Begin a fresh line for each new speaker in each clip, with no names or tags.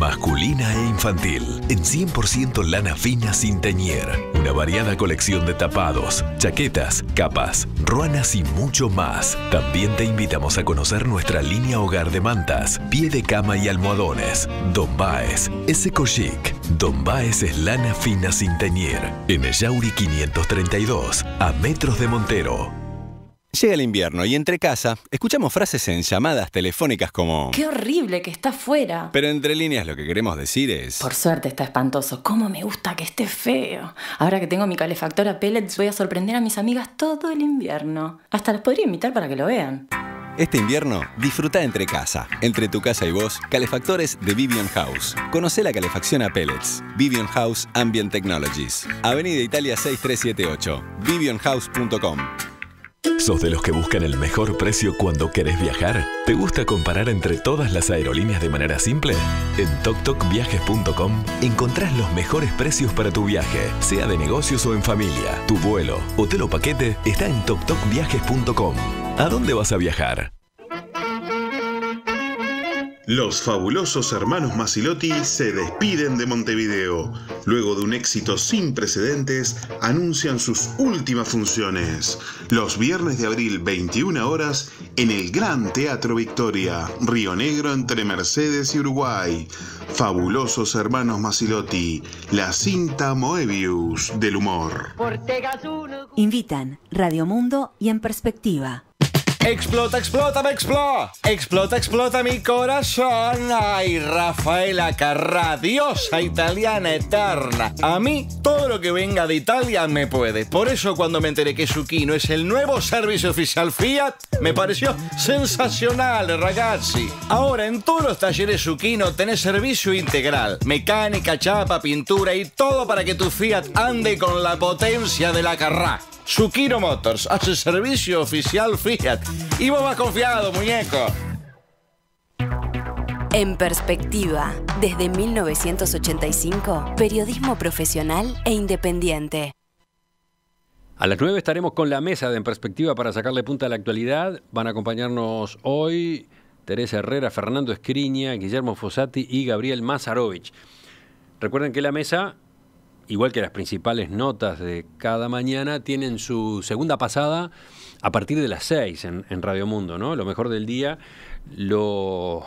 Masculina e infantil, en 100% lana fina sin teñir. Una variada colección de tapados, chaquetas, capas, ruanas y mucho más. También te invitamos a conocer nuestra línea hogar de mantas, pie de cama y almohadones. Don Baez es eco-chic. Don Baez es lana fina sin teñir. En el Yauri 532, a metros de Montero.
Llega el invierno y entre casa escuchamos frases en llamadas telefónicas como
¡qué horrible que está afuera!
Pero entre líneas lo que queremos decir es
Por suerte está espantoso. ¿Cómo me gusta que esté feo? Ahora que tengo mi calefactor a pellets voy a sorprender a mis amigas todo el invierno. Hasta las podría invitar para que lo vean.
Este invierno, disfruta entre casa. Entre tu casa y vos, calefactores de Vivian House. Conocé la calefacción a pellets. Vivian House Ambient Technologies. Avenida Italia 6378. vivianhouse.com.
¿Sos de los que buscan el mejor precio cuando querés viajar? ¿Te gusta comparar entre todas las aerolíneas de manera simple? En toktokviajes.com encontrás los mejores precios para tu viaje, sea de negocios o en familia. Tu vuelo, hotel o paquete está en toktokviajes.com. ¿A dónde vas a viajar?
Los fabulosos hermanos Masilotti se despiden de Montevideo. Luego de un éxito sin precedentes, anuncian sus últimas funciones. Los viernes de abril, 21 horas, en el Gran Teatro Victoria, Río Negro, entre Mercedes y Uruguay. Fabulosos hermanos Masilotti, la cinta Moebius del humor.
Invitan Radio Mundo y En Perspectiva.
Explota, explota, me explota. Explota, explota mi corazón. Ay, Rafaela Carrà, diosa italiana eterna. A mí, todo lo que venga de Italia me puede. Por eso, cuando me enteré que Zucchino es el nuevo servicio oficial Fiat, me pareció sensacional, ragazzi. Ahora, en todos los talleres Zucchino tenés servicio integral. Mecánica, chapa, pintura y todo para que tu Fiat ande con la potencia de la Carrà. Zucchino Motors hace servicio oficial Fiat. Y vos vas confiado, muñeco.
En Perspectiva, desde 1985, periodismo profesional e independiente.
A las 9 estaremos con la mesa de En Perspectiva para sacarle punta a la actualidad. Van a acompañarnos hoy Teresa Herrera, Fernando Escriña, Guillermo Fossati y Gabriel Mazarovich. Recuerden que la mesa, igual que las principales notas de cada mañana, tienen su segunda pasada a partir de las 6 en Radio Mundo, ¿no? Lo mejor del día lo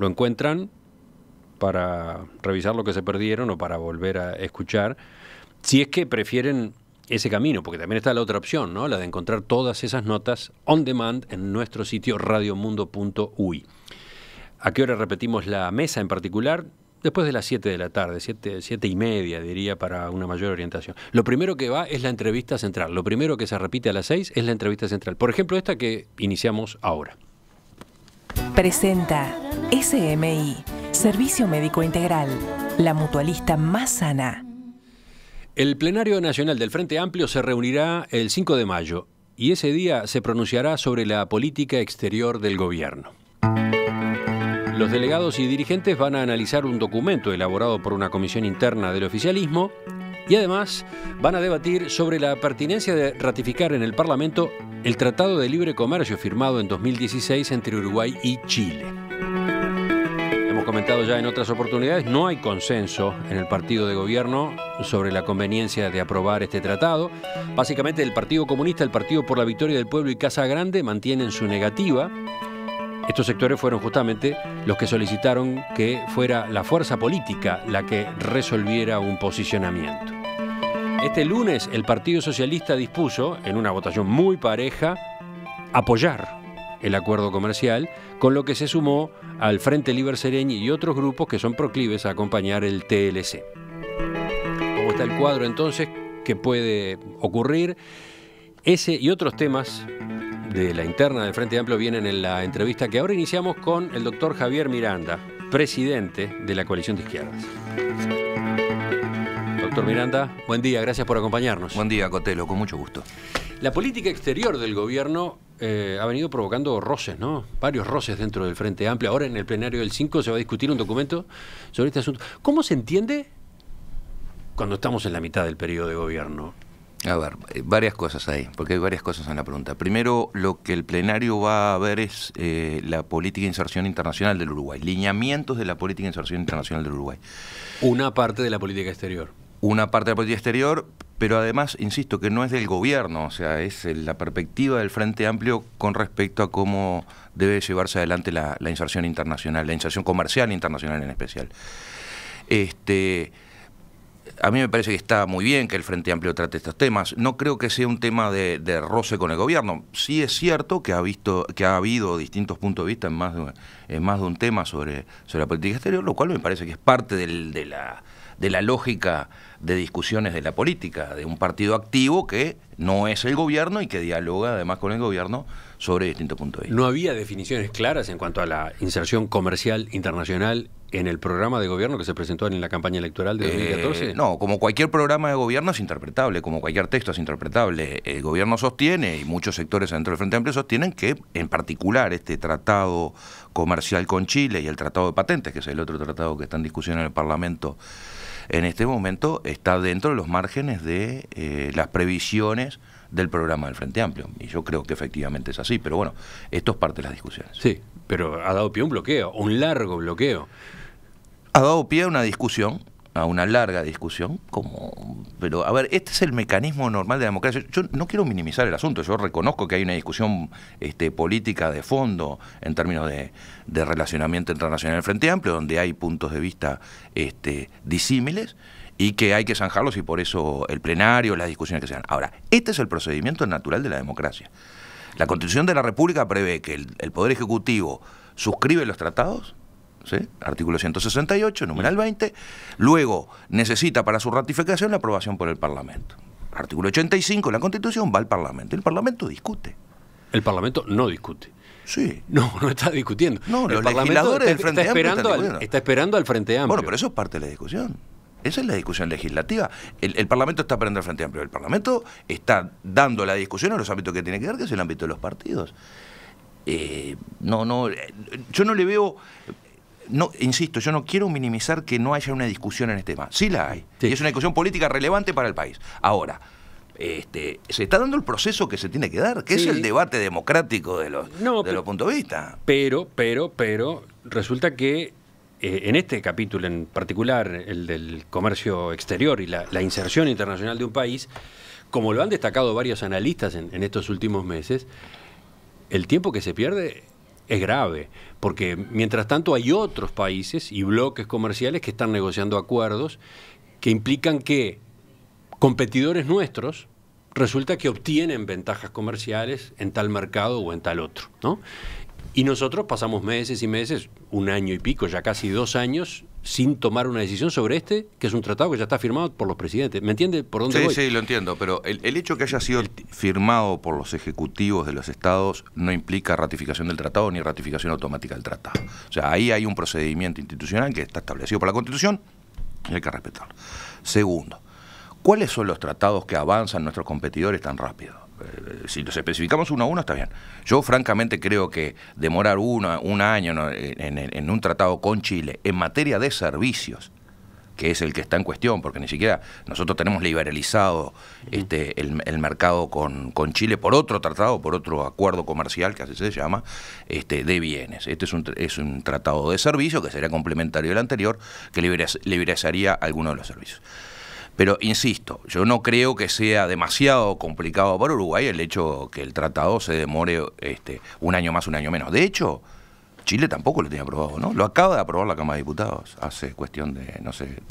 encuentran para revisar lo que se perdieron o para volver a escuchar, si es que prefieren ese camino, porque también está la otra opción, ¿no? La de encontrar todas esas notas on demand en nuestro sitio radiomundo.uy. ¿A qué hora repetimos la mesa en particular? Después de las 7 de la tarde, 7:30 diría, para una mayor orientación. Lo primero que va es la entrevista central. Lo primero que se repite a las 6 es la entrevista central. Por ejemplo, esta que iniciamos ahora.
Presenta SMI, Servicio Médico Integral, la mutualista más sana.
El Plenario Nacional del Frente Amplio se reunirá el 5 de mayo y ese día se pronunciará sobre la política exterior del gobierno. Los delegados y dirigentes van a analizar un documento elaborado por una comisión interna del oficialismo y además van a debatir sobre la pertinencia de ratificar en el Parlamento el Tratado de Libre Comercio firmado en 2016 entre Uruguay y Chile. Hemos comentado ya en otras oportunidades, no hay consenso en el partido de gobierno sobre la conveniencia de aprobar este tratado. Básicamente el Partido Comunista, el Partido por la Victoria del Pueblo y Casa Grande mantienen su negativa. Estos sectores fueron justamente los que solicitaron que fuera la fuerza política la que resolviera un posicionamiento. Este lunes el Partido Socialista dispuso, en una votación muy pareja, apoyar el acuerdo comercial, con lo que se sumó al Frente Liber Sereñi y otros grupos que son proclives a acompañar el TLC. ¿Cómo está el cuadro entonces? ¿Qué puede ocurrir? Ese y otros temas de la interna del Frente Amplio vienen en la entrevista que ahora iniciamos con el doctor Javier Miranda, presidente de la Coalición de Izquierdas. Doctor Miranda, buen día, gracias por acompañarnos.
Buen día, Cotelo, con mucho gusto.
La política exterior del gobierno ha venido provocando roces, ¿no? Varios roces dentro del Frente Amplio. Ahora en el plenario del 5 se va a discutir un documento sobre este asunto. ¿Cómo se entiende, cuando estamos en la mitad del periodo de gobierno,
A ver, varias cosas ahí, porque hay varias cosas en la pregunta. Primero, lo que el plenario va a ver es la política de inserción internacional del Uruguay, lineamientos de la política de inserción internacional del Uruguay.
Una parte de la política exterior.
Una parte de la política exterior, pero además, insisto, que no es del gobierno, o sea, es la perspectiva del Frente Amplio con respecto a cómo debe llevarse adelante la inserción internacional, la inserción comercial internacional en especial. A mí me parece que está muy bien que el Frente Amplio trate estos temas. No creo que sea un tema de roce con el gobierno. Sí es cierto que ha habido distintos puntos de vista en más de un tema sobre la política exterior, lo cual me parece que es parte de la lógica de discusiones de la política, de un partido activo que no es el gobierno y que dialoga además con el gobierno sobre distintos puntos de vista.
¿No había definiciones claras en cuanto a la inserción comercial internacional en el programa de gobierno que se presentó en la campaña electoral de 2014?
No, como cualquier programa de gobierno es interpretable, como cualquier texto es interpretable. El gobierno sostiene, y muchos sectores dentro del Frente Amplio sostienen, que en particular este tratado comercial con Chile y el tratado de patentes, que es el otro tratado que está en discusión en el Parlamento en este momento, está dentro de los márgenes de las previsiones del programa del Frente Amplio. Y yo creo que efectivamente es así, pero bueno, esto es parte de las discusiones.
Sí, pero ha dado pie a un bloqueo, un largo bloqueo.
Ha dado pie a una discusión, a una larga discusión, pero a ver, este es el mecanismo normal de la democracia. Yo no quiero minimizar el asunto, yo reconozco que hay una discusión política de fondo en términos de relacionamiento internacional del Frente Amplio, donde hay puntos de vista disímiles y que hay que zanjarlos, y por eso el plenario, las discusiones que se dan. Ahora, este es el procedimiento natural de la democracia. La Constitución de la República prevé que el Poder Ejecutivo suscribe los tratados, ¿sí? Artículo 168, numeral 20, luego necesita para su ratificación la aprobación por el Parlamento. Artículo 85 de la Constitución va al Parlamento. El Parlamento discute.
El Parlamento no discute.
Sí.
No está discutiendo.
No, los legisladores del Frente Amplio
está esperando al Frente Amplio.
Bueno, pero eso es parte de la discusión. Esa es la discusión legislativa. El Parlamento está esperando al Frente Amplio. El Parlamento está dando la discusión en los ámbitos que tiene que dar, que es el ámbito de los partidos. Yo no le veo... No, insisto, yo no quiero minimizar que no haya una discusión en este tema. Sí la hay. Sí. Y es una discusión política relevante para el país. Ahora, se está dando el proceso que se tiene que dar, que es el debate democrático de los puntos de vista.
Pero, resulta que en este capítulo en particular, el del comercio exterior y la inserción internacional de un país, como lo han destacado varios analistas en estos últimos meses, el tiempo que se pierde es grave, porque mientras tanto hay otros países y bloques comerciales que están negociando acuerdos que implican que competidores nuestros resulta que obtienen ventajas comerciales en tal mercado o en tal otro, ¿no? Y nosotros pasamos meses y meses, un año y pico, ya casi 2 años, sin tomar una decisión sobre que es un tratado que ya está firmado por los presidentes. ¿Me entiende por dónde voy?
Sí, lo entiendo, pero el hecho que haya sido firmado por los ejecutivos de los estados no implica ratificación del tratado ni ratificación automática del tratado. O sea, ahí hay un procedimiento institucional que está establecido por la Constitución y hay que respetarlo. Segundo, ¿cuáles son los tratados que avanzan nuestros competidores tan rápido? Si los especificamos uno a uno está bien. Yo francamente creo que demorar un año en un tratado con Chile en materia de servicios, que es el que está en cuestión, porque ni siquiera nosotros tenemos liberalizado el mercado con Chile por otro tratado, por otro acuerdo comercial, que así se llama, de bienes. Este es un tratado de servicios que sería complementario del anterior, que liberalizaría algunos de los servicios. Pero, insisto, yo no creo que sea demasiado complicado para Uruguay el hecho que el tratado se demore un año más, un año menos. De hecho, Chile tampoco lo tenía aprobado, ¿no? Lo acaba de aprobar la Cámara de Diputados hace cuestión de,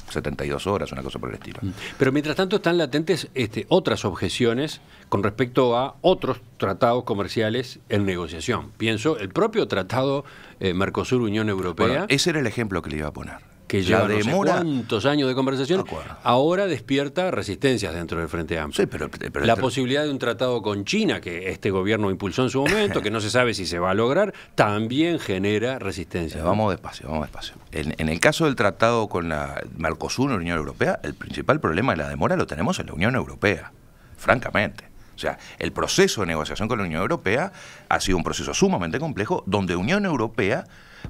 72 horas, una cosa por el estilo.
Pero mientras tanto están latentes otras objeciones con respecto a otros tratados comerciales en negociación. Pienso, el propio tratado Mercosur-Unión Europea...
Bueno, ese era el ejemplo que le iba a poner.
Que lleva no sé cuántos años de conversación, ahora despierta resistencias dentro del Frente Amplio.
Sí, pero
la posibilidad de un tratado con China, que este gobierno impulsó en su momento, que no se sabe si se va a lograr, también genera resistencia.
Vamos despacio. En el caso del tratado con la Mercosur, la Unión Europea, el principal problema de la demora lo tenemos en la Unión Europea, francamente. O sea, el proceso de negociación con la Unión Europea ha sido un proceso sumamente complejo, donde Unión Europea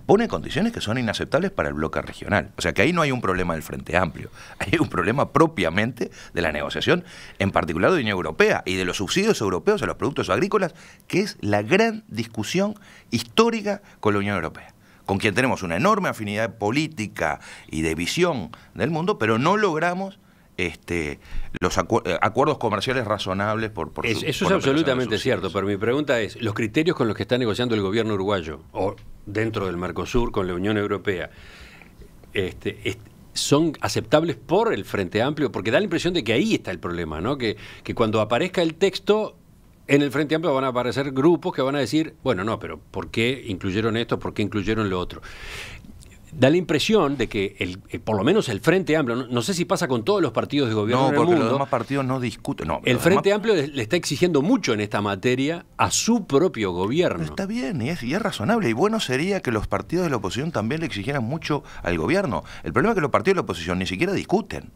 pone condiciones que son inaceptables para el bloque regional. O sea que ahí no hay un problema del Frente Amplio, hay un problema propiamente de la negociación, en particular de la Unión Europea y de los subsidios europeos a los productos agrícolas, que es la gran discusión histórica con la Unión Europea, con quien tenemos una enorme afinidad política y de visión del mundo, pero no logramos los acuerdos comerciales razonables
eso es absolutamente cierto, pero mi pregunta es, los criterios con los que está negociando el gobierno uruguayo, o dentro del Mercosur con la Unión Europea, ¿son aceptables por el Frente Amplio? Porque da la impresión de que ahí está el problema, ¿no? Que cuando aparezca el texto, en el Frente Amplio van a aparecer grupos que van a decir, bueno, no, pero ¿por qué incluyeron esto? ¿Por qué incluyeron lo otro? Da la impresión de que por lo menos el Frente Amplio, no sé si pasa con todos los partidos de gobierno en el mundo. No, porque
los demás partidos no discuten. No,
el Frente Amplio le está exigiendo mucho en esta materia a su propio gobierno.
Está bien, y es razonable. Y bueno sería que los partidos de la oposición también le exigieran mucho al gobierno. El problema es que los partidos de la oposición ni siquiera discuten,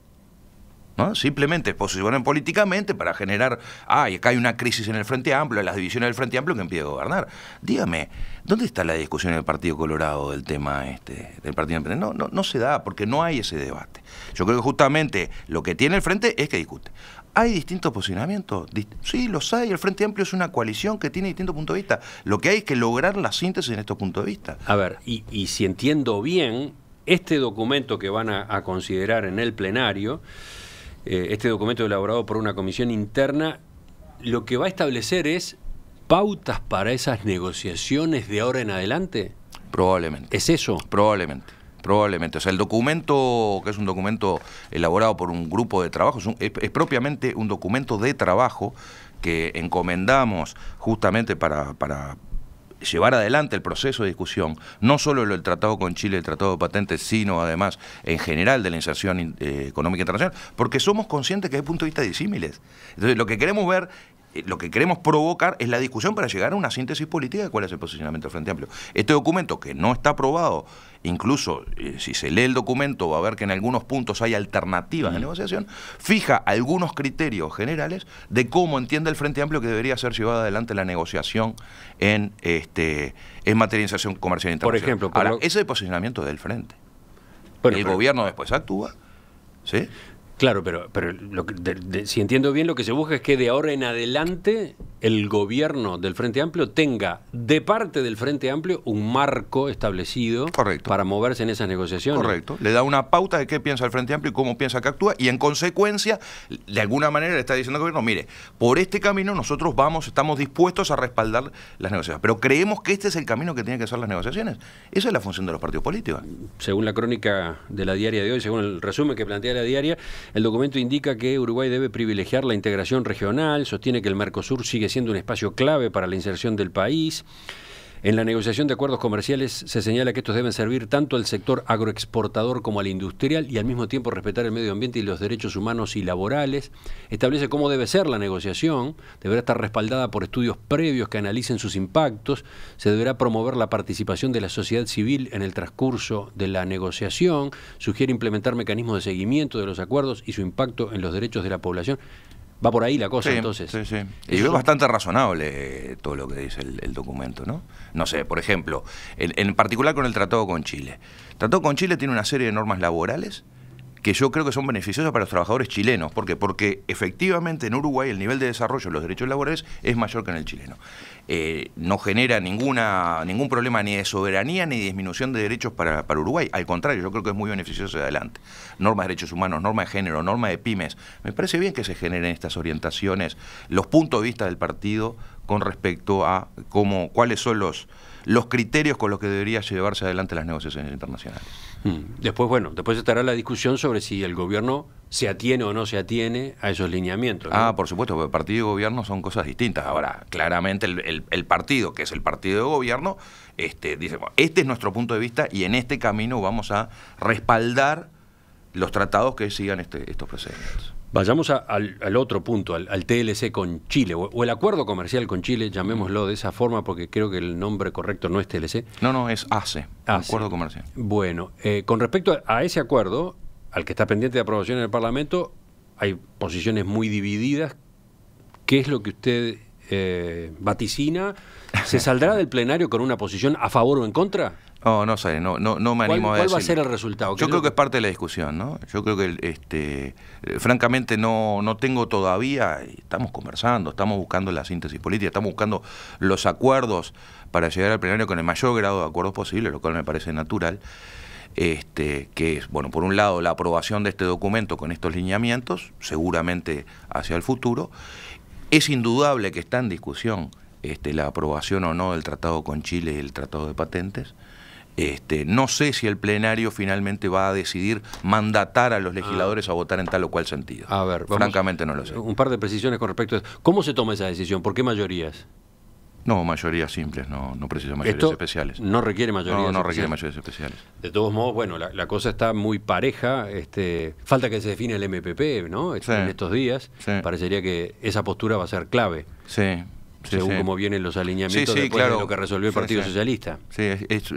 ¿no? Simplemente posicionan políticamente para generar, acá hay una crisis en el Frente Amplio, las divisiones del Frente Amplio que impide gobernar. Dígame, ¿dónde está la discusión en el Partido Colorado del tema del Partido Independiente? No se da, porque no hay ese debate. Yo creo que justamente lo que tiene el Frente es que discute. ¿Hay distintos posicionamientos? Sí, los hay. El Frente Amplio es una coalición que tiene distintos puntos de vista. Lo que hay es que lograr la síntesis en estos puntos de vista.
A ver, y si entiendo bien, este documento que van a considerar en el plenario, este documento elaborado por una comisión interna, lo que va a establecer es pautas para esas negociaciones de ahora en adelante.
Probablemente.
¿Es eso?
Probablemente. O sea, el documento, que es un documento elaborado por un grupo de trabajo, es propiamente un documento de trabajo que encomendamos justamente para llevar adelante el proceso de discusión, no solo el tratado con Chile, el tratado de patentes, sino además en general de la inserción económica internacional, porque somos conscientes que hay puntos de vista disímiles. Entonces, lo que queremos ver, lo que queremos provocar es la discusión para llegar a una síntesis política de cuál es el posicionamiento del Frente Amplio. Este documento, que no está aprobado, incluso si se lee el documento va a ver que en algunos puntos hay alternativas de negociación, fija algunos criterios generales de cómo entiende el Frente Amplio que debería ser llevada adelante la negociación en materia de inserción comercial internacional.
Por ejemplo,
ahora, ese es el posicionamiento del Frente. Bueno, el gobierno después actúa, ¿sí?
Claro, pero si entiendo bien, lo que se busca es que de ahora en adelante el gobierno del Frente Amplio tenga de parte del Frente Amplio un marco establecido.
Correcto.
Para moverse en esas negociaciones.
Correcto. Le da una pauta de qué piensa el Frente Amplio y cómo piensa que actúa, y en consecuencia, de alguna manera le está diciendo al gobierno, mire, por este camino nosotros estamos dispuestos a respaldar las negociaciones, pero creemos que este es el camino que tienen que ser las negociaciones. Esa es la función de los partidos políticos.
Según la crónica de la diaria de hoy, según el resumen que plantea la diaria, el documento indica que Uruguay debe privilegiar la integración regional, sostiene que el Mercosur sigue siendo un espacio clave para la inserción del país. En la negociación de acuerdos comerciales se señala que estos deben servir tanto al sector agroexportador como al industrial y al mismo tiempo respetar el medio ambiente y los derechos humanos y laborales. Establece cómo debe ser la negociación, deberá estar respaldada por estudios previos que analicen sus impactos, se deberá promover la participación de la sociedad civil en el transcurso de la negociación, sugiere implementar mecanismos de seguimiento de los acuerdos y su impacto en los derechos de la población. Va por ahí la cosa,
sí,
entonces.
Sí. Y es bastante razonable todo lo que dice el documento, ¿no? No sé, por ejemplo, en particular con el tratado con Chile. El tratado con Chile tiene una serie de normas laborales que yo creo que son beneficiosas para los trabajadores chilenos. ¿Por qué? Porque efectivamente en Uruguay el nivel de desarrollo de los derechos laborales es mayor que en el chileno. No genera ningún problema ni de soberanía ni de disminución de derechos para Uruguay. Al contrario, yo creo que es muy beneficioso hacia adelante. Normas de derechos humanos, normas de género, normas de pymes. Me parece bien que se generen estas orientaciones, los puntos de vista del partido con respecto a cuáles son los criterios con los que debería llevarse adelante las negociaciones internacionales.
Después estará la discusión sobre si el gobierno se atiene o no se atiene a esos lineamientos, ¿no?
Por supuesto, porque partido y gobierno son cosas distintas. Ahora, claramente el partido, que es el partido de gobierno, dice, bueno, este es nuestro punto de vista y en este camino vamos a respaldar los tratados que sigan estos procedimientos.
Vayamos al otro punto, al TLC con Chile, o el acuerdo comercial con Chile, llamémoslo de esa forma, porque creo que el nombre correcto no es TLC.
No, es ACE, acuerdo comercial.
Bueno, con respecto a ese acuerdo, al que está pendiente de aprobación en el Parlamento, hay posiciones muy divididas. ¿Qué es lo que usted vaticina? ¿Se saldrá del plenario con una posición a favor o en contra?
No sé, no me animo a decirlo.
¿Cuál va a ser el resultado?
Yo creo que es parte de la discusión, ¿no? Yo creo que, francamente, no tengo todavía, estamos conversando, estamos buscando la síntesis política, estamos buscando los acuerdos para llegar al plenario con el mayor grado de acuerdos posible, lo cual me parece natural, que es, bueno, por un lado la aprobación de este documento con estos lineamientos, seguramente hacia el futuro. Es indudable que está en discusión la aprobación o no del tratado con Chile y el tratado de patentes. No sé si el plenario finalmente va a decidir mandatar a los legisladores a votar en tal o cual sentido.
A ver,
francamente no lo sé.
Un par de precisiones con respecto a esto. ¿Cómo se toma esa decisión? ¿Por qué mayorías?
No, mayorías simples, no precisa mayorías especiales.
No requiere mayorías
no requiere mayorías especiales.
De todos modos, bueno, la cosa está muy pareja. Falta que se define el MPP, ¿no?
Sí.
En estos días.
Sí.
Parecería que esa postura va a ser clave.
Sí.
Según cómo vienen los alineamientos después
claro,
de lo que resolvió el Partido Socialista.
Sí,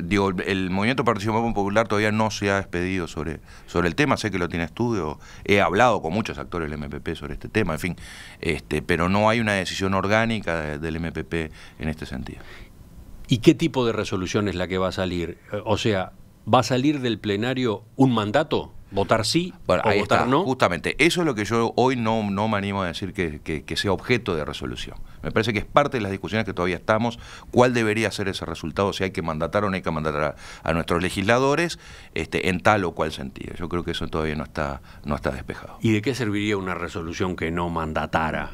digo, el Movimiento Participación Popular todavía no se ha expedido sobre el tema, sé que lo tiene estudio, he hablado con muchos actores del MPP sobre este tema, en fin, pero no hay una decisión orgánica del MPP en este sentido.
¿Y qué tipo de resolución es la que va a salir? O sea, ¿va a salir del plenario un mandato? ¿Votar sí
bueno,
o
ahí
votar
está,
no?
Justamente, eso es lo que yo hoy no me animo a decir que sea objeto de resolución. Me parece que es parte de las discusiones que todavía estamos, cuál debería ser ese resultado, si hay que mandatar o no hay que mandatar a nuestros legisladores en tal o cual sentido. Yo creo que eso todavía no está despejado.
¿Y de qué serviría una resolución que no mandatara?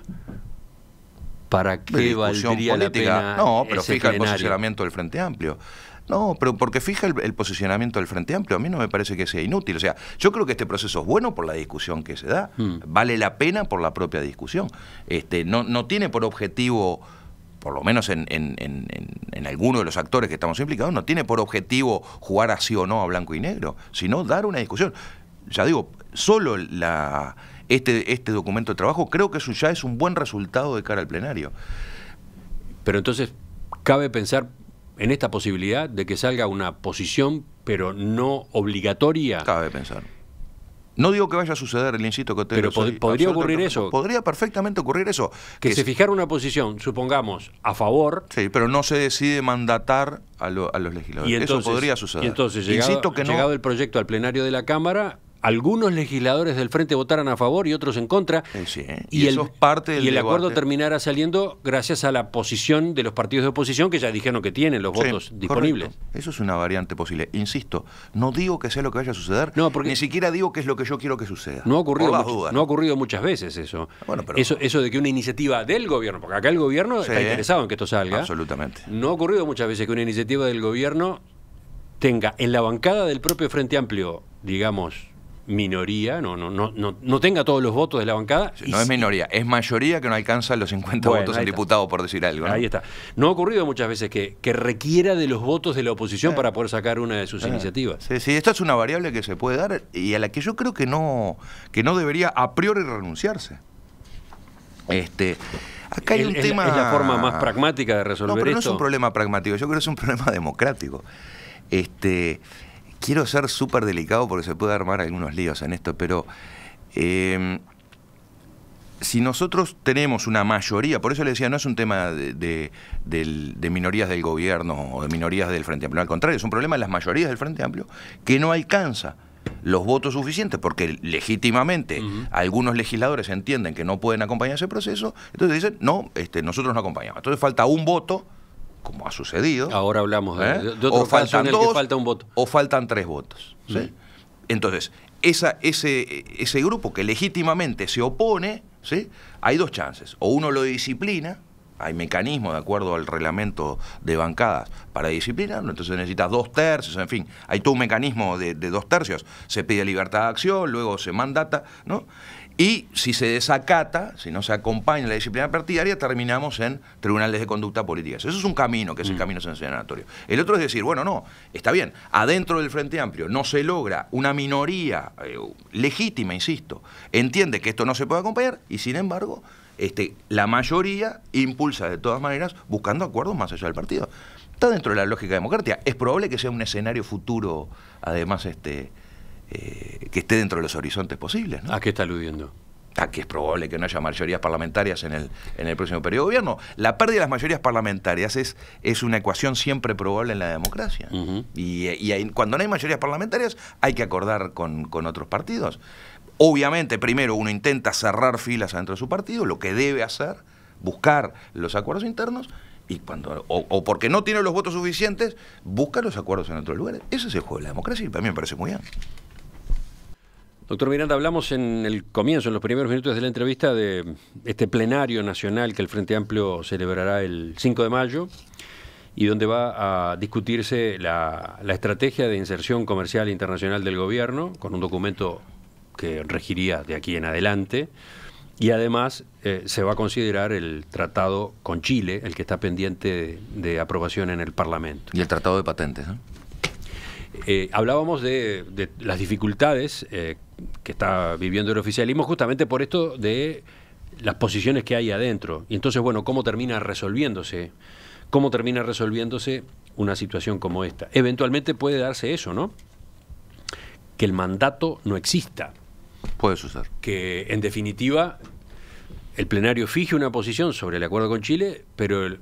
¿Para qué valdría
política,
la pena?
No, pero
ese
fija
plenario?
el posicionamiento del Frente Amplio. No, pero porque fija el posicionamiento del Frente Amplio, a mí no me parece que sea inútil. O sea, yo creo que este proceso es bueno por la discusión que se da, vale la pena por la propia discusión. No tiene por objetivo, por lo menos en alguno de los actores que estamos implicados, no tiene por objetivo jugar así o no a blanco y negro, sino dar una discusión. Ya digo, solo este documento de trabajo creo que eso ya es un buen resultado de cara al plenario.
Pero entonces, cabe pensar en esta posibilidad de que salga una posición, pero no obligatoria.
Cabe pensar. No digo que vaya a suceder, le insisto que
pero podría ocurrir eso.
Podría perfectamente ocurrir eso.
Que se fijara una posición, supongamos, a favor.
Sí, pero no se decide mandatar a los legisladores.
Y entonces,
eso podría suceder.
Y entonces,
llegado
el proyecto al plenario de la Cámara, algunos legisladores del Frente votaran a favor y otros en contra,
sí, y eso es parte del
y el
debate.
acuerdo terminara saliendo gracias a la posición de los partidos de oposición que ya dijeron que tienen los votos disponibles.
Correcto. Eso es una variante posible. Insisto, no digo que sea lo que vaya a suceder,
porque
ni siquiera digo que es lo que yo quiero que suceda.
No ha ocurrido muchas veces eso.
Bueno, pero
eso de que una iniciativa del gobierno, porque acá el gobierno está interesado en que esto salga.
Absolutamente.
No ha ocurrido muchas veces que una iniciativa del gobierno tenga en la bancada del propio Frente Amplio, digamos, minoría, no tenga todos los votos de la bancada.
Sí, no es minoría, es mayoría que no alcanza los 50 votos en diputado, por decir algo, ¿no?
Ahí está. No ha ocurrido muchas veces que requiera de los votos de la oposición para poder sacar una de sus iniciativas.
Sí, esta es una variable que se puede dar y a la que yo creo que no debería a priori renunciarse. Acá hay un tema...
¿Es la forma más pragmática de resolver esto?
No, pero no es un problema pragmático, yo creo que es un problema democrático. Quiero ser súper delicado porque se puede armar algunos líos en esto, pero si nosotros tenemos una mayoría, por eso le decía, no es un tema de minorías del gobierno o de minorías del Frente Amplio, al contrario, es un problema de las mayorías del Frente Amplio que no alcanza los votos suficientes porque legítimamente algunos legisladores entienden que no pueden acompañar ese proceso, entonces dicen, no, nosotros no acompañamos. Entonces falta un voto, como ha sucedido.
Ahora hablamos de otro caso en el que falta un voto.
O faltan 3 votos. ¿Sí? Entonces, ese grupo que legítimamente se opone, ¿sí? Hay 2 chances. O uno lo disciplina, hay mecanismos de acuerdo al reglamento de bancadas para disciplinarlo, entonces necesitas 2 tercios, en fin, hay todo un mecanismo de 2 tercios, se pide libertad de acción, luego se mandata, ¿no? Y si se desacata, si no se acompaña la disciplina partidaria, terminamos en tribunales de conducta política. Eso es un camino, que es el camino sancionatorio. El otro es decir, bueno, no, está bien, adentro del Frente Amplio no se logra una minoría legítima, insisto, entiende que esto no se puede acompañar y sin embargo la mayoría impulsa de todas maneras buscando acuerdos más allá del partido. Está dentro de la lógica democrática. Es probable que sea un escenario futuro, además, que esté dentro de los horizontes posibles, ¿no?
¿A qué está aludiendo?
que es probable que no haya mayorías parlamentarias en el próximo periodo de gobierno. La pérdida de las mayorías parlamentarias es una ecuación siempre probable en la democracia. Y cuando no hay mayorías parlamentarias hay que acordar con otros partidos. Obviamente, primero uno intenta cerrar filas dentro de su partido, lo que debe hacer, buscar los acuerdos internos, y cuando o porque no tiene los votos suficientes, busca los acuerdos en otros lugares. Ese es el juego de la democracia y para mí me parece muy bien.
Doctor Miranda, hablamos en el comienzo, en los primeros minutos de la entrevista, de este plenario nacional que el Frente Amplio celebrará el 5 de mayo y donde va a discutirse la estrategia de inserción comercial internacional del gobierno, con un documento que regiría de aquí en adelante, y además se va a considerar el tratado con Chile, el que está pendiente de aprobación en el Parlamento.
Y el tratado de patentes, ¿no?
Hablábamos de las dificultades que está viviendo el oficialismo justamente por esto de las posiciones que hay adentro. Y entonces, bueno, ¿cómo termina resolviéndose una situación como esta? Eventualmente puede darse eso, ¿no? Que el mandato no exista.
Puede suceder.
Que, en definitiva, el plenario fije una posición sobre el acuerdo con Chile, pero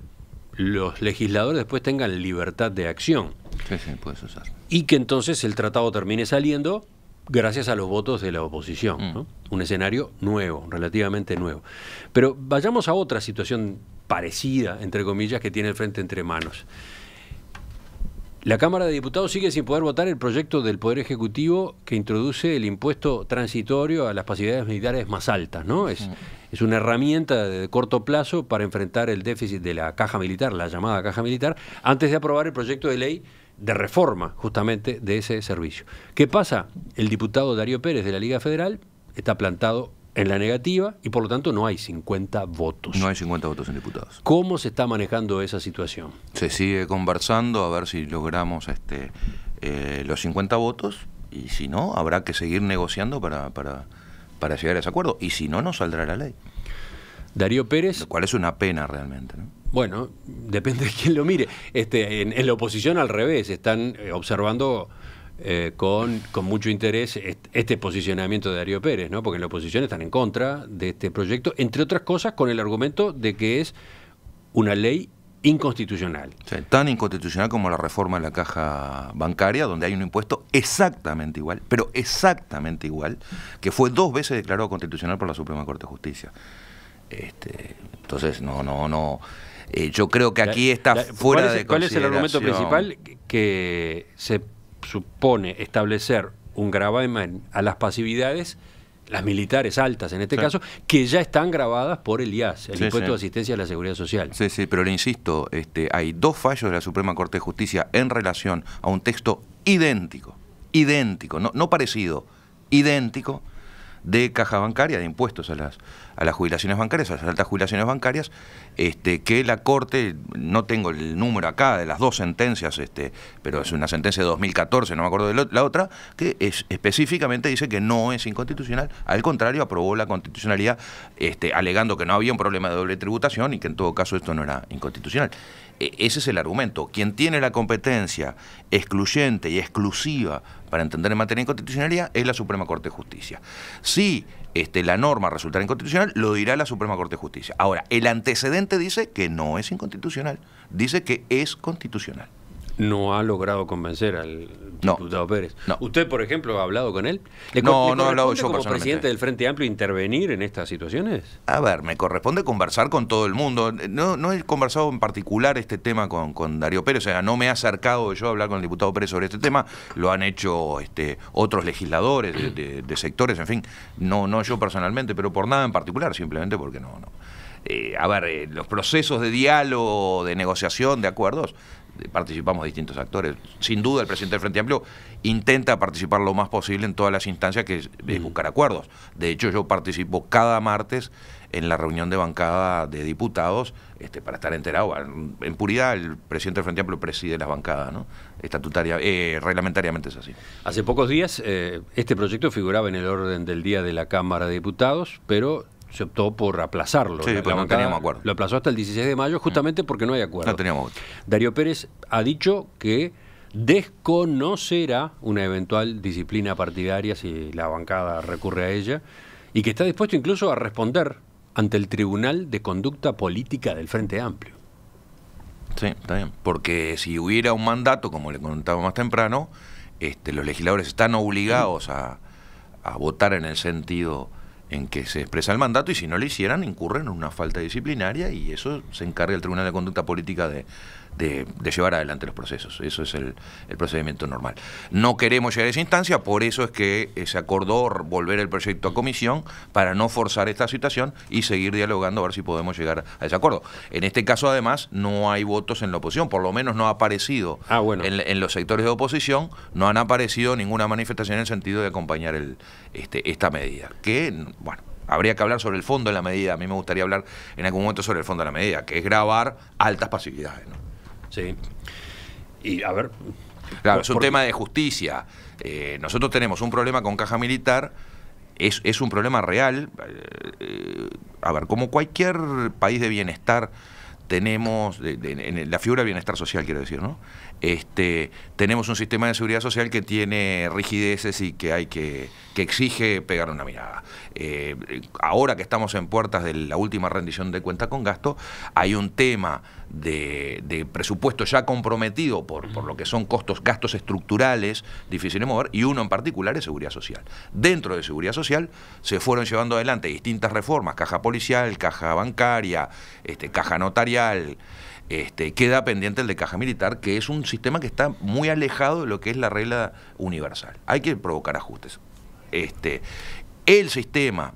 los legisladores después tengan libertad de acción.
Sí, puede suceder.
Y que entonces el tratado termine saliendo gracias a los votos de la oposición, ¿no? Un escenario nuevo, relativamente nuevo. Pero vayamos a otra situación parecida, entre comillas, que tiene el Frente entre manos. La Cámara de Diputados sigue sin poder votar el proyecto del Poder Ejecutivo que introduce el impuesto transitorio a las pasividades militares más altas, ¿no? Es una herramienta de corto plazo para enfrentar el déficit de la caja militar, la llamada caja militar, antes de aprobar el proyecto de ley de reforma justamente de ese servicio. ¿Qué pasa? El diputado Darío Pérez de la Liga Federal está plantado en la negativa y por lo tanto no hay 50 votos.
No hay 50 votos en diputados.
¿Cómo se está manejando esa situación?
Se sigue conversando a ver si logramos los 50 votos y si no, habrá que seguir negociando para llegar a ese acuerdo y si no, no saldrá la ley.
Darío Pérez...
Lo cual es una pena realmente, ¿no?
Bueno, depende de quién lo mire. En la oposición al revés, están observando con mucho interés este posicionamiento de Darío Pérez, ¿no? Porque en la oposición están en contra de este proyecto, entre otras cosas con el argumento de que es una ley inconstitucional.
Sí, tan inconstitucional como la reforma de la caja bancaria, donde hay un impuesto exactamente igual, pero exactamente igual, que fue 2 veces declarado constitucional por la Suprema Corte de Justicia. Entonces, no. Yo creo que aquí está fuera de consideración.
¿Cuál es el argumento principal? Que se supone establecer un gravamen a las pasividades, las militares altas en este caso, que ya están gravadas por el IAS, el Impuesto de Asistencia a la Seguridad Social.
Sí, pero le insisto, hay 2 fallos de la Suprema Corte de Justicia en relación a un texto idéntico, no parecido, idéntico, de caja bancaria, de impuestos a las jubilaciones bancarias, a las altas jubilaciones bancarias, que la Corte, no tengo el número acá de las 2 sentencias, pero es una sentencia de 2014, no me acuerdo de la otra, que específicamente dice que no es inconstitucional, al contrario, aprobó la constitucionalidad, alegando que no había un problema de doble tributación y que en todo caso esto no era inconstitucional. Ese es el argumento. Quien tiene la competencia excluyente y exclusiva para entender en materia de inconstitucionalidad es la Suprema Corte de Justicia. Si la norma resultará inconstitucional, lo dirá la Suprema Corte de Justicia. Ahora, el antecedente dice que no es inconstitucional, dice que es constitucional.
No ha logrado convencer al diputado Pérez.
No.
¿Usted, por ejemplo, ha hablado con él?
No he hablado yo
como
personalmente.
Presidente del Frente Amplio intervenir en estas situaciones?
A ver, me corresponde conversar con todo el mundo. No he conversado en particular este tema con Darío Pérez, o sea, no me he acercado yo a hablar con el diputado Pérez sobre este tema, lo han hecho otros legisladores de sectores, en fin, no yo personalmente, pero por nada en particular, simplemente porque no. Los procesos de diálogo, de negociación, de acuerdos, participamos distintos actores. Sin duda el presidente del Frente Amplio intenta participar lo más posible en todas las instancias que es buscar acuerdos. De hecho, yo participo cada martes en la reunión de bancada de diputados para estar enterado. En puridad, el presidente del Frente Amplio preside las bancadas, ¿no? Reglamentariamente es así.
Hace pocos días este proyecto figuraba en el orden del día de la Cámara de Diputados, pero se optó por aplazarlo.
Sí, pero no teníamos acuerdo.
Lo aplazó hasta el 16 de mayo justamente porque no hay acuerdo.
No teníamos acuerdo.
Darío Pérez ha dicho que desconocerá una eventual disciplina partidaria si la bancada recurre a ella y que está dispuesto incluso a responder ante el Tribunal de Conducta Política del Frente Amplio.
Sí, está bien. Porque si hubiera un mandato, como le contaba más temprano, los legisladores están obligados a votar en el sentido en que se expresa el mandato, y si no lo hicieran, incurren en una falta disciplinaria, y eso se encarga el Tribunal de Conducta Política de llevar adelante los procesos. Eso es el procedimiento normal. No queremos llegar a esa instancia, por eso es que se acordó volver el proyecto a comisión para no forzar esta situación y seguir dialogando a ver si podemos llegar a ese acuerdo. En este caso, además, no hay votos en la oposición, por lo menos no ha aparecido en los sectores de oposición, no han aparecido ninguna manifestación en el sentido de acompañar esta medida, que, bueno, habría que hablar sobre el fondo de la medida. A mí me gustaría hablar en algún momento sobre el fondo de la medida, que es gravar altas pasividades, ¿no?
Sí. Y a ver...
Claro, es un tema de justicia. Nosotros tenemos un problema con Caja Militar, es un problema real. A ver, como cualquier país de bienestar, tenemos, en la figura de bienestar social, quiero decir, ¿no? Tenemos un sistema de seguridad social que tiene rigideces y que exige pegar una mirada. Ahora que estamos en puertas de la última rendición de cuenta con gasto, hay un tema de presupuesto ya comprometido por lo que son gastos estructurales difíciles de mover, y uno en particular es seguridad social. Dentro de seguridad social se fueron llevando adelante distintas reformas: caja policial, caja bancaria, caja notarial. Queda pendiente el de caja militar, que es un sistema que está muy alejado de lo que es la regla universal. Hay que provocar ajustes. El sistema,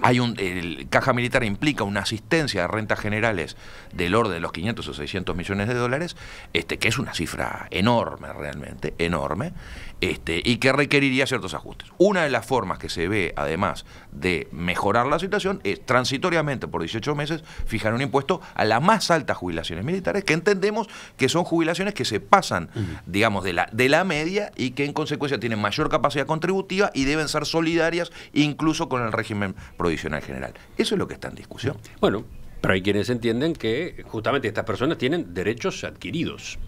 el caja militar implica una asistencia de rentas generales del orden de los 500 o 600 millones de dólares, que es una cifra enorme, realmente enorme, y que requeriría ciertos ajustes. Una de las formas que se ve, además de mejorar la situación, es transitoriamente por 18 meses fijar un impuesto a las más altas jubilaciones militares, que entendemos que son jubilaciones que se pasan, digamos, de la media, y que en consecuencia tienen mayor capacidad contributiva y deben ser solidarias incluso con el régimen provisional general. Eso es lo que está en discusión.
Bueno, pero hay quienes entienden que justamente estas personas tienen derechos adquiridos.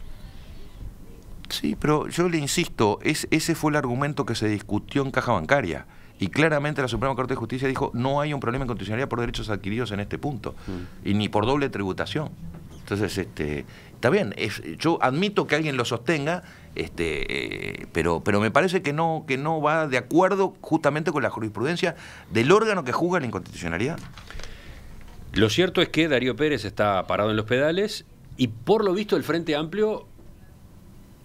Sí, pero yo le insisto, ese fue el argumento que se discutió en caja bancaria, y claramente la Suprema Corte de Justicia dijo: no hay un problema de constitucionalidad por derechos adquiridos en este punto, y ni por doble tributación. Entonces, está bien, yo admito que alguien lo sostenga, pero me parece que no va de acuerdo justamente con la jurisprudencia del órgano que juzga la inconstitucionalidad.
Lo cierto es que Darío Pérez está parado en los pedales, y por lo visto el Frente Amplio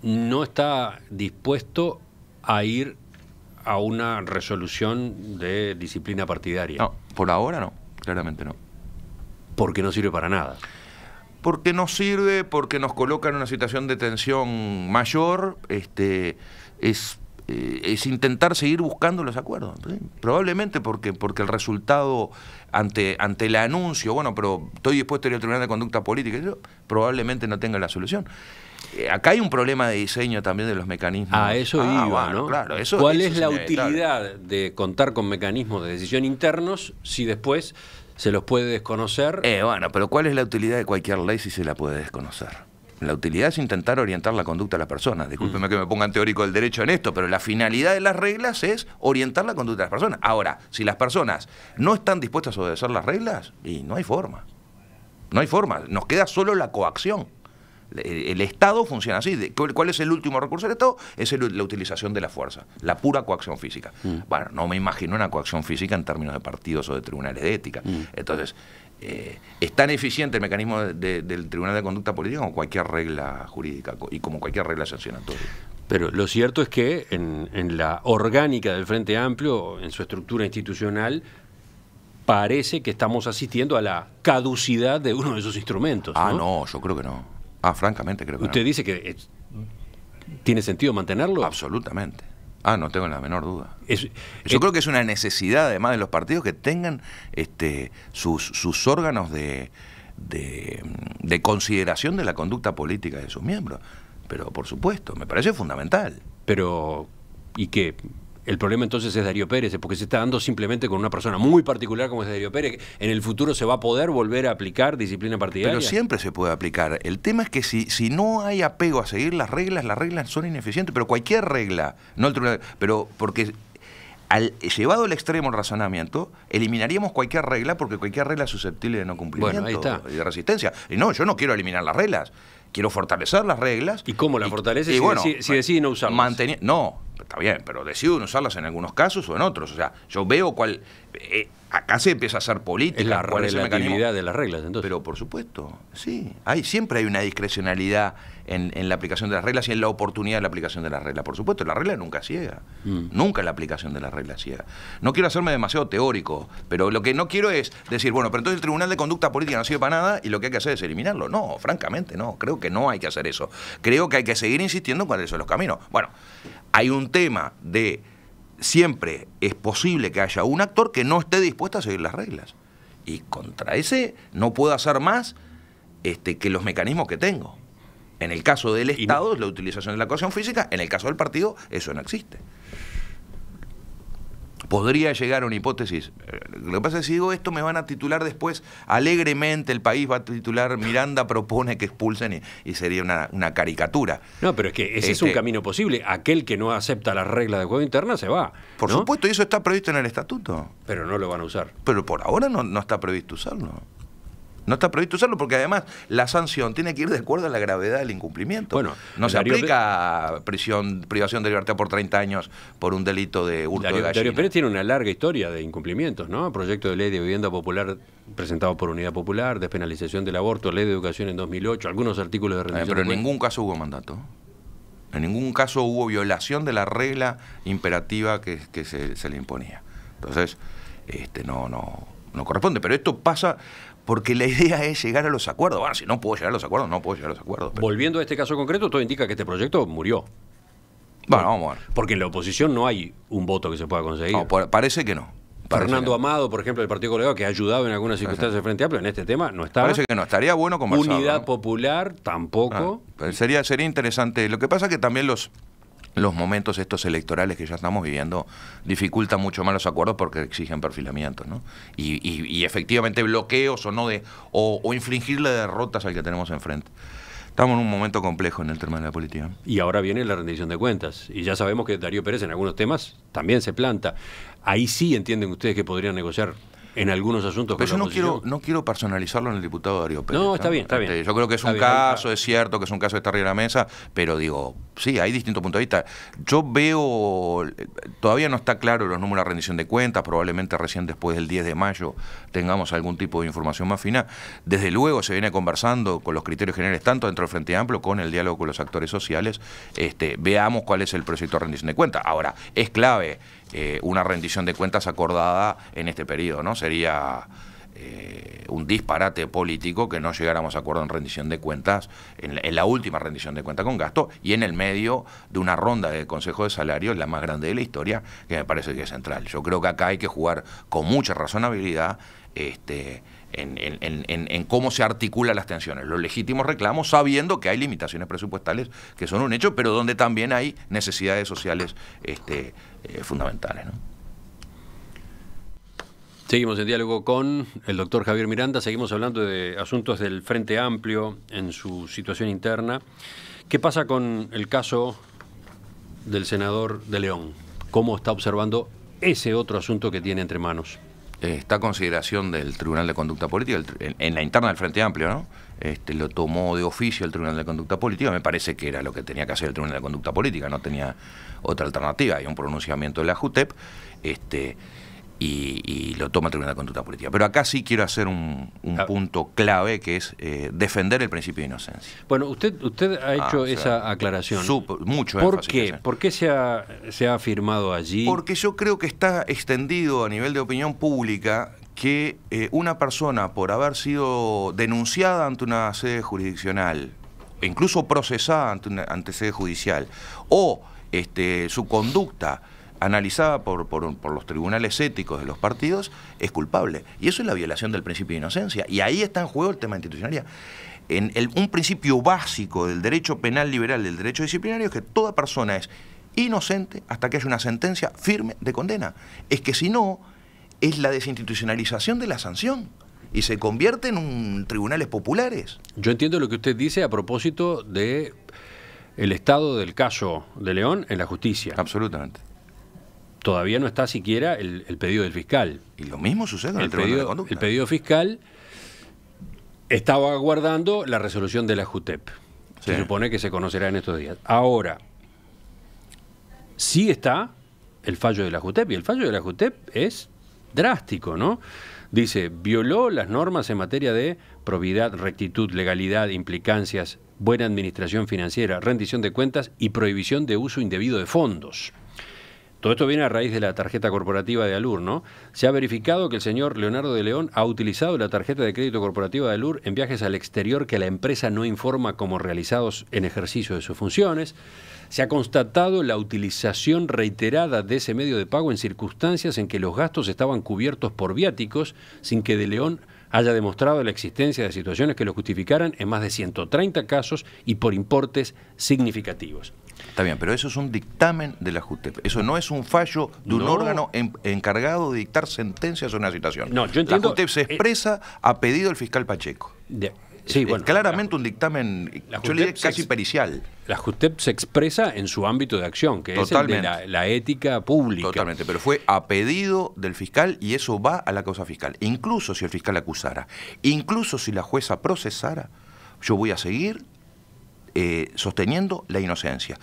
no está dispuesto a ir a una resolución de disciplina partidaria.
No, por ahora no, claramente no.
Porque no sirve para nada.
Porque no sirve, porque nos coloca en una situación de tensión mayor, es intentar seguir buscando los acuerdos, ¿sí? Probablemente porque el resultado ante el anuncio, bueno, pero estoy dispuesto a ir al Tribunal de Conducta Política, probablemente no tenga la solución. Acá hay un problema de diseño también de los mecanismos.
A eso iba,
bueno,
¿no?
Claro,
¿Cuál es la utilidad de contar con mecanismos de decisión internos si después se los puede desconocer?
Bueno, pero ¿cuál es la utilidad de cualquier ley si se la puede desconocer? La utilidad es intentar orientar la conducta de las personas. Discúlpeme que me pongan teórico del derecho en esto, pero la finalidad de las reglas es orientar la conducta de las personas. Ahora, si las personas no están dispuestas a obedecer las reglas, y no hay forma. No hay forma. Nos queda solo la coacción. El Estado funciona así. ¿Cuál es el último recurso del Estado? Es la utilización de la fuerza, la pura coacción física. Bueno, no me imagino una coacción física en términos de partidos o de tribunales de ética. Entonces, es tan eficiente el mecanismo del Tribunal de Conducta Política como cualquier regla jurídica y como cualquier regla sancionatoria.
Pero lo cierto es que en la orgánica del Frente Amplio, en su estructura institucional, parece que estamos asistiendo a la caducidad de uno de esos instrumentos, ¿no?
No, yo creo que no. Francamente creo que
¿Usted dice que tiene sentido mantenerlo?
Absolutamente. No tengo la menor duda. Yo creo que es una necesidad, además, de los partidos que tengan sus órganos de consideración de la conducta política de sus miembros. Pero, por supuesto, me parece fundamental.
Pero, ¿y qué? El problema entonces es Darío Pérez, porque se está dando simplemente con una persona muy particular como es Darío Pérez. ¿En el futuro se va a poder volver a aplicar disciplina partidaria?
Pero siempre se puede aplicar. El tema es que si no hay apego a seguir las reglas son ineficientes. Pero cualquier regla, no el tribunal, pero porque llevado al extremo el razonamiento, eliminaríamos cualquier regla porque cualquier regla es susceptible de no cumplimiento y de resistencia. Y no, yo no quiero eliminar las reglas, quiero fortalecer las reglas.
¿Y cómo las fortalece si decide no usarlas?
No, está bien, pero decido no usarlas en algunos casos o en otros. O sea, yo veo cuál... acá se empieza a hacer política.
Es la relatividad de las reglas, entonces.
Pero por supuesto, sí. Siempre hay una discrecionalidad en la aplicación de las reglas y en la oportunidad de la aplicación de las reglas. Por supuesto, la regla nunca ciega. Nunca la aplicación de las reglas ciega. No quiero hacerme demasiado teórico, pero lo que no quiero es decir, bueno, pero entonces el Tribunal de Conducta Política no sirve para nada y lo que hay que hacer es eliminarlo. No, francamente no. Creo que no hay que hacer eso. Creo que hay que seguir insistiendo en cuáles son los caminos. Bueno, hay un tema de... Siempre es posible que haya un actor que no esté dispuesto a seguir las reglas. Y contra ese no puedo hacer más que los mecanismos que tengo. En el caso del Estado es la utilización de la coerción física, en el caso del partido eso no existe. Podría llegar a una hipótesis. Lo que pasa es que si digo esto me van a titular después alegremente, el país va a titular Miranda propone que expulsen y sería una caricatura.
No, pero es que ese es un camino posible. Aquel que no acepta las reglas de juego interna se va.
Por supuesto, y eso está previsto en el estatuto.
Pero no lo van a usar.
Pero por ahora no está previsto usarlo. No está previsto usarlo porque además la sanción tiene que ir de acuerdo a la gravedad del incumplimiento. Bueno, no se aplica privación de libertad por 30 años por un delito de hurto de gallina.
Darío Pérez tiene una larga historia de incumplimientos, ¿no? Proyecto de ley de vivienda popular presentado por Unidad Popular, despenalización del aborto, ley de educación en 2008, algunos artículos de rendición.
Pero en ningún caso hubo mandato. En ningún caso hubo violación de la regla imperativa que se le imponía. Entonces, no corresponde. Pero esto pasa... Porque la idea es llegar a los acuerdos. Bueno, si no puedo llegar a los acuerdos, no puedo llegar a los acuerdos. Pero...
Volviendo a este caso concreto, todo indica que este proyecto murió.
Bueno, vamos a ver.
Porque en la oposición no hay un voto que se pueda conseguir.
No, parece que no.
Fernando Amado, por ejemplo, del Partido Colorado, que ha ayudado en algunas circunstancias del Frente Amplio, en este tema no está.
Parece que no. Estaría bueno conversarlo.
Unidad Popular tampoco.
Sería interesante. Lo que pasa es que también los momentos estos electorales que ya estamos viviendo dificultan mucho más los acuerdos porque exigen perfilamientos, ¿no? Y efectivamente bloqueos o infligirle derrotas al que tenemos enfrente. Estamos en un momento complejo en el tema de la política.
Y ahora viene la rendición de cuentas. Y ya sabemos que Darío Pérez en algunos temas también se planta. Ahí sí entienden ustedes que podrían negociar en algunos asuntos.
Pero yo no quiero personalizarlo en el diputado Darío Pérez.
No, está bien.
Yo creo que es un caso, es cierto que es un caso de estar arriba de la mesa, pero digo, sí, hay distintos puntos de vista. Yo veo, todavía no está claro los números de rendición de cuentas, probablemente recién después del 10 de mayo tengamos algún tipo de información más fina. Desde luego se viene conversando con los criterios generales, tanto dentro del Frente Amplio, con el diálogo con los actores sociales. Veamos cuál es el proyecto de rendición de cuentas. Ahora, es clave una rendición de cuentas acordada en este periodo, ¿no? Sería un disparate político que no llegáramos a acuerdo en rendición de cuentas, en la última rendición de cuentas con gasto, y en el medio de una ronda de Consejo de Salarios, la más grande de la historia, que me parece que es central. Yo creo que acá hay que jugar con mucha razonabilidad en cómo se articulan las tensiones, los legítimos reclamos, sabiendo que hay limitaciones presupuestales que son un hecho, pero donde también hay necesidades sociales fundamentales, ¿no?
Seguimos en diálogo con el doctor Javier Miranda, seguimos hablando de asuntos del Frente Amplio en su situación interna. ¿Qué pasa con el caso del senador de León? ¿Cómo está observando ese otro asunto que tiene entre manos?
Está a consideración del Tribunal de Conducta Política, en la interna del Frente Amplio, ¿no? Lo tomó de oficio el Tribunal de Conducta Política, me parece que era lo que tenía que hacer el Tribunal de Conducta Política, no tenía otra alternativa, hay un pronunciamiento de la JUTEP, y lo toma el Tribunal de Conducta Política. Pero acá sí quiero hacer un punto clave, que es defender el principio de inocencia.
Bueno, usted ha hecho esa aclaración.
Mucho
¿Por
énfasis.
qué? ¿Por qué se ha afirmado allí?
Porque yo creo que está extendido a nivel de opinión pública que una persona, por haber sido denunciada ante una sede jurisdiccional, e incluso procesada ante sede judicial, o su conducta analizada por los tribunales éticos de los partidos, es culpable. Y eso es la violación del principio de inocencia. Y ahí está en juego el tema de institucionalidad. Un principio básico del derecho penal liberal, del derecho disciplinario, es que toda persona es inocente hasta que haya una sentencia firme de condena. Es que si no, es la desinstitucionalización de la sanción. Y se convierte en tribunales populares.
Yo entiendo lo que usted dice a propósito de el estado del caso de León en la justicia.
Absolutamente.
todavía no está siquiera el pedido del fiscal.
Y lo mismo sucede con el Tribunal de Conducta.
El pedido fiscal estaba aguardando la resolución de la JUTEP. Se supone que se conocerá en estos días. Ahora, sí está el fallo de la JUTEP, y el fallo de la JUTEP es drástico, ¿no? Dice, violó las normas en materia de probidad, rectitud, legalidad, implicancias, buena administración financiera, rendición de cuentas y prohibición de uso indebido de fondos. Todo esto viene a raíz de la tarjeta corporativa de Alur, ¿no? Se ha verificado que el señor Leonardo de León ha utilizado la tarjeta de crédito corporativa de Alur en viajes al exterior que la empresa no informa como realizados en ejercicio de sus funciones. Se ha constatado la utilización reiterada de ese medio de pago en circunstancias en que los gastos estaban cubiertos por viáticos sin que de León haya demostrado la existencia de situaciones que lo justificaran en más de 130 casos y por importes significativos.
Está bien, pero eso es un dictamen de la JUTEP. Eso no es un fallo de un órgano encargado de dictar sentencias sobre una situación.
No, yo entiendo,
la JUTEP se expresa a pedido del fiscal Pacheco.
Sí, bueno,
claramente un dictamen, yo le diría casi pericial.
La JUTEP se expresa en su ámbito de acción, que
Totalmente.
es el de la ética pública.
Totalmente, pero fue a pedido del fiscal y eso va a la causa fiscal. Incluso si el fiscal acusara, incluso si la jueza procesara, yo voy a seguir sosteniendo la inocencia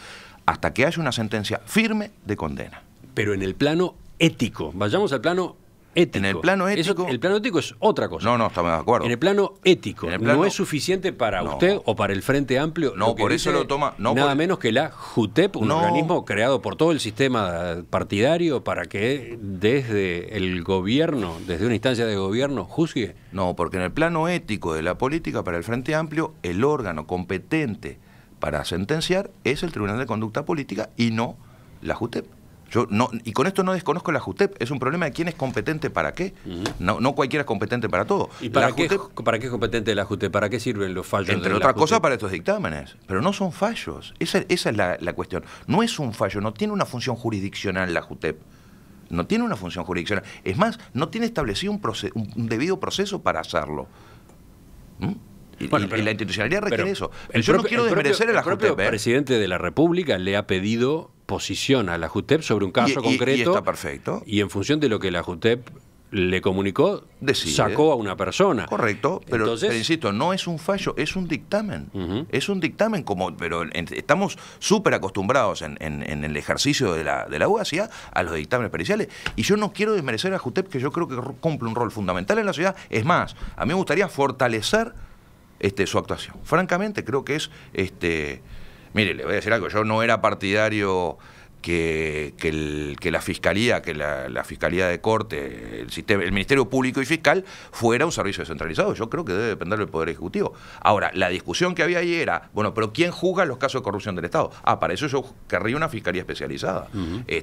hasta que haya una sentencia firme de condena.
Pero en el plano ético, vayamos al plano ético.
En el plano ético...
el plano ético es otra cosa.
No, estamos de acuerdo.
En el plano ético,
plano,
¿no es suficiente para usted o para el Frente Amplio?
No, por eso lo toma... No,
nada menos que la JUTEP, un organismo creado por todo el sistema partidario para que desde el gobierno, desde una instancia de gobierno, juzgue.
No, porque en el plano ético de la política para el Frente Amplio, el órgano competente para sentenciar es el Tribunal de Conducta Política y no la JUTEP. Yo no, y con esto no desconozco la JUTEP, es un problema de quién es competente para qué. No cualquiera es competente para todo.
¿Y para qué es competente la JUTEP? ¿Para qué sirven los fallos?
Entre otras cosas para estos dictámenes, pero no son fallos. Esa es la cuestión. No es un fallo, no tiene una función jurisdiccional la JUTEP. No tiene una función jurisdiccional. Es más, no tiene establecido un debido proceso para hacerlo. Y la institucionalidad requiere eso. Yo no quiero desmerecer a la JUTEP.
El propio presidente de la República le ha pedido posición a la JUTEP sobre un caso concreto.
Y está perfecto.
Y en función de lo que la JUTEP le comunicó,
decide,
sacó a una persona.
Correcto, pero insisto, no es un fallo, es un dictamen. Es un dictamen, pero estamos súper acostumbrados en el ejercicio de la abogacía a los dictámenes periciales. Y yo no quiero desmerecer a JUTEP, que yo creo que cumple un rol fundamental en la sociedad. Es más, a mí me gustaría fortalecer su actuación. Francamente, creo que es... Mire, le voy a decir algo, yo no era partidario que la Fiscalía, la Fiscalía de Corte, el Ministerio Público y Fiscal fuera un servicio descentralizado. Yo creo que debe depender del Poder Ejecutivo. Ahora, la discusión que había ahí era, bueno, pero ¿quién juzga los casos de corrupción del Estado? Para eso yo querría una Fiscalía especializada.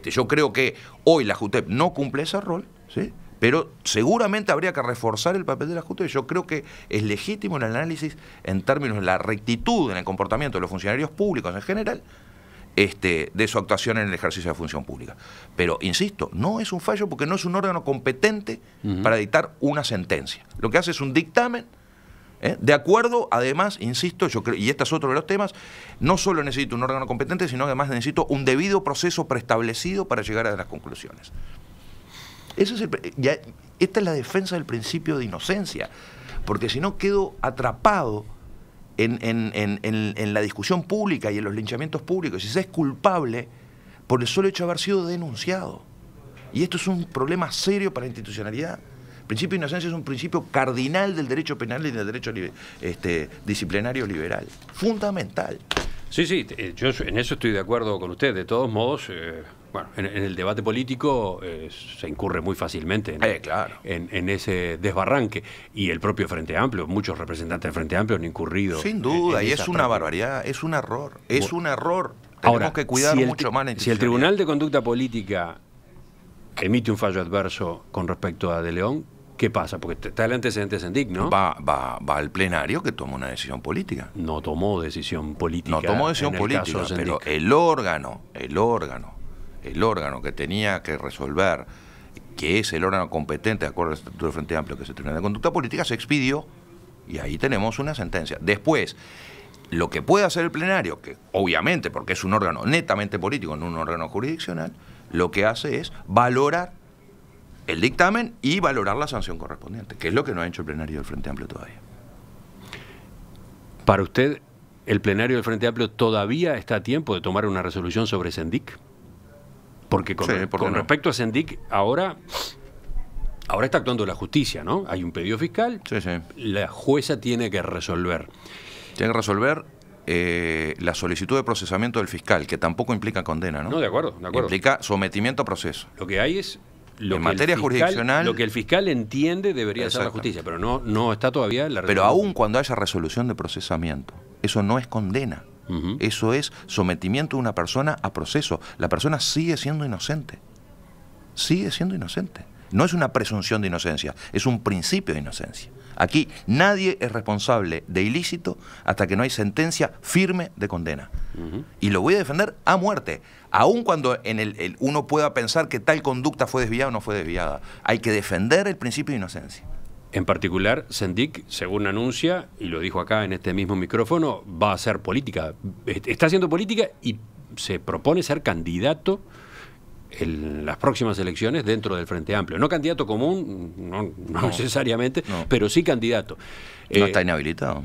Yo creo que hoy la JUTEP no cumple ese rol, ¿sí? Pero seguramente habría que reforzar el papel de la JUTEP. Yo creo que es legítimo el análisis en términos de la rectitud en el comportamiento de los funcionarios públicos en general, de su actuación en el ejercicio de la función pública. Pero, insisto, no es un fallo porque no es un órgano competente para dictar una sentencia. Lo que hace es un dictamen, de acuerdo, además, insisto, yo creo, y este es otro de los temas, no solo necesito un órgano competente, sino que además necesito un debido proceso preestablecido para llegar a las conclusiones. Esta es la defensa del principio de inocencia, porque si no quedo atrapado en la discusión pública y en los linchamientos públicos, y se es culpable por el solo hecho de haber sido denunciado. Y esto es un problema serio para la institucionalidad. El principio de inocencia es un principio cardinal del derecho penal y del derecho disciplinario liberal. Fundamental.
Sí, yo en eso estoy de acuerdo con usted. De todos modos, bueno, en el debate político se incurre muy fácilmente en ese desbarranque. Y el propio Frente Amplio, muchos representantes del Frente Amplio han incurrido.
Sin duda, y es una barbaridad, es un error, es un error. Tenemos que cuidar mucho más la institucionalidad.
Si el Tribunal de Conducta Política emite un fallo adverso con respecto a De León, ¿qué pasa? Porque está el antecedente Sendic, ¿no?
Va al plenario que toma una decisión política.
No tomó decisión política.
No tomó decisión política, pero el órgano que tenía que resolver, que es el órgano competente de acuerdo al Estatuto del Frente Amplio, que es el Tribunal de Conducta Política, se expidió y ahí tenemos una sentencia. Después, lo que puede hacer el plenario, que obviamente, porque es un órgano netamente político, no un órgano jurisdiccional, lo que hace es valorar el dictamen y valorar la sanción correspondiente, que es lo que no ha hecho el plenario del Frente Amplio todavía.
Para usted, ¿el plenario del Frente Amplio todavía está a tiempo de tomar una resolución sobre Sendik? Porque con respecto a Sendik, ahora está actuando la justicia, ¿no? Hay un pedido fiscal, la jueza tiene que resolver.
Tiene que resolver la solicitud de procesamiento del fiscal, que tampoco implica condena, ¿no?
No, de acuerdo.
Implica sometimiento a proceso.
Lo que hay es...
En materia jurisdiccional...
Lo que el fiscal entiende debería ser la justicia, pero no está todavía la resolución.
Pero aún cuando haya resolución de procesamiento, eso no es condena. Eso es sometimiento de una persona a proceso. La persona sigue siendo inocente. Sigue siendo inocente. No es una presunción de inocencia, es un principio de inocencia. Aquí nadie es responsable de ilícito hasta que no hay sentencia firme de condena. Y lo voy a defender a muerte. Aun cuando uno pueda pensar que tal conducta fue desviada o no fue desviada. Hay que defender el principio de inocencia.
En particular, Sendik, según anuncia, y lo dijo acá en este mismo micrófono, va a hacer política. Está haciendo política y se propone ser candidato en las próximas elecciones dentro del Frente Amplio. No candidato común, no necesariamente, pero sí candidato.
No está inhabilitado.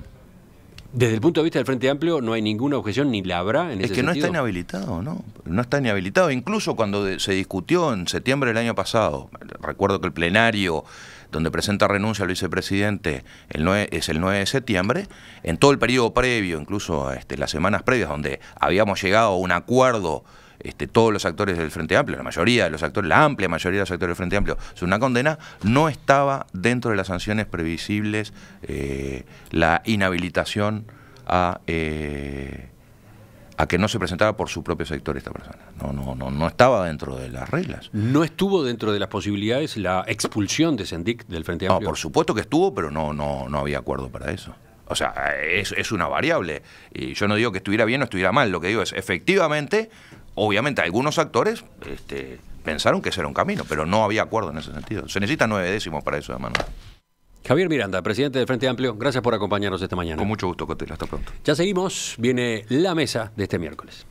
Desde el punto de vista del Frente Amplio no hay ninguna objeción, ni la habrá en ese sentido.
Es que no está inhabilitado, ¿no? No está inhabilitado. Incluso cuando se discutió en septiembre del año pasado, recuerdo que el plenario donde presenta renuncia al vicepresidente es el 9 de septiembre, en todo el periodo previo, incluso las semanas previas, donde habíamos llegado a un acuerdo todos los actores del Frente Amplio, la mayoría de los actores, la amplia mayoría de los actores del Frente Amplio, sobre una condena, no estaba dentro de las sanciones previsibles la inhabilitación a que no se presentara por su propio sector esta persona. No estaba dentro de las reglas.
¿No estuvo dentro de las posibilidades la expulsión de Sendik del Frente Amplio?
No, por supuesto que estuvo, pero no había acuerdo para eso. O sea, es una variable. Y yo no digo que estuviera bien o estuviera mal, lo que digo es, efectivamente, obviamente algunos actores pensaron que ese era un camino, pero no había acuerdo en ese sentido. Se necesitan 9 décimos para eso, hermano.
Javier Miranda, presidente del Frente Amplio, gracias por acompañarnos esta mañana.
Con mucho gusto, Cotel, hasta pronto.
Ya seguimos, viene la mesa de este miércoles.